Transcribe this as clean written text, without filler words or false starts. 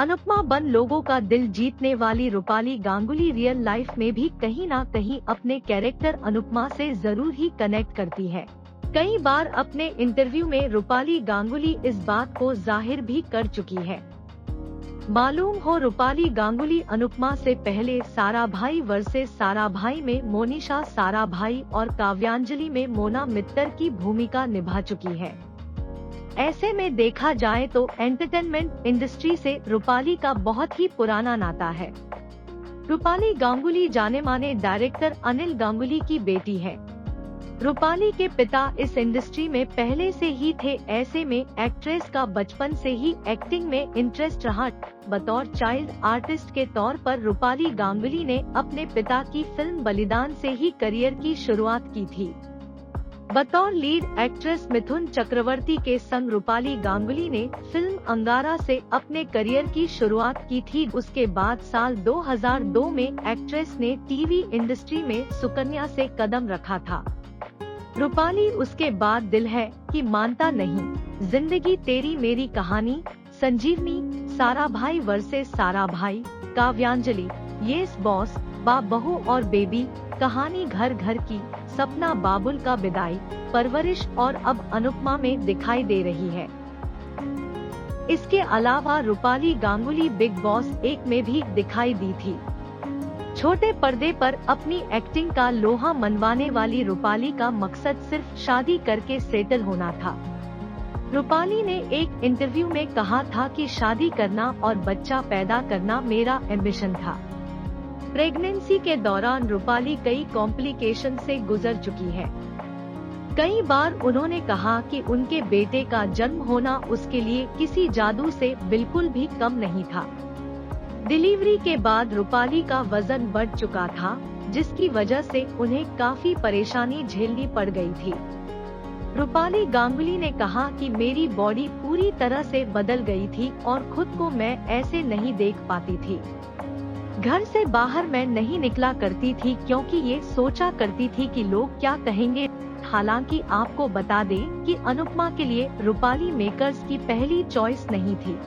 अनुपमा बन लोगों का दिल जीतने वाली रूपाली गांगुली रियल लाइफ में भी कहीं ना कहीं अपने कैरेक्टर अनुपमा से जरूर ही कनेक्ट करती है। कई बार अपने इंटरव्यू में रूपाली गांगुली इस बात को जाहिर भी कर चुकी है। मालूम हो रूपाली गांगुली अनुपमा से पहले साराभाई वर्सेस साराभाई में मोनिशा साराभाई और काव्यांजलि में मोना मित्तर की भूमिका निभा चुकी है। ऐसे में देखा जाए तो एंटरटेनमेंट इंडस्ट्री से रूपाली का बहुत ही पुराना नाता है। रूपाली गांगुली जाने माने डायरेक्टर अनिल गांगुली की बेटी है। रूपाली के पिता इस इंडस्ट्री में पहले से ही थे। ऐसे में एक्ट्रेस का बचपन से ही एक्टिंग में इंटरेस्ट रहा। बतौर चाइल्ड आर्टिस्ट के तौर पर रूपाली गांगुली ने अपने पिता की फिल्म बलिदान से ही करियर की शुरुआत की थी। बतौर लीड एक्ट्रेस मिथुन चक्रवर्ती के संग रूपाली गांगुली ने फिल्म अंगारा से अपने करियर की शुरुआत की थी। उसके बाद साल 2002 में एक्ट्रेस ने टीवी इंडस्ट्री में सुकन्या से कदम रखा था। रूपाली उसके बाद दिल है कि मानता नहीं, जिंदगी तेरी मेरी कहानी, संजीवनी, साराभाई वर्सेस साराभाई, काव्यांजलि, येस बॉस, बाप बहू और बेबी, कहानी घर घर की, सपना बाबुल का विदाई, परवरिश और अब अनुपमा में दिखाई दे रही है। इसके अलावा रूपाली गांगुली बिग बॉस 1 में भी दिखाई दी थी। छोटे पर्दे पर अपनी एक्टिंग का लोहा मनवाने वाली रूपाली का मकसद सिर्फ शादी करके सेटल होना था। रूपाली ने एक इंटरव्यू में कहा था कि शादी करना और बच्चा पैदा करना मेरा एम्बिशन था। प्रेगनेंसी के दौरान रूपाली कई कॉम्प्लिकेशन से गुजर चुकी है। कई बार उन्होंने कहा कि उनके बेटे का जन्म होना उसके लिए किसी जादू से बिल्कुल भी कम नहीं था। डिलीवरी के बाद रूपाली का वजन बढ़ चुका था, जिसकी वजह से उन्हें काफी परेशानी झेलनी पड़ गई थी। रूपाली गांगुली ने कहा कि मेरी बॉडी पूरी तरह से बदल गई थी और खुद को मैं ऐसे नहीं देख पाती थी। घर से बाहर मैं नहीं निकला करती थी क्योंकि ये सोचा करती थी कि लोग क्या कहेंगे। हालांकि आपको बता दें कि अनुपमा के लिए रूपाली मेकर्स की पहली चॉइस नहीं थी।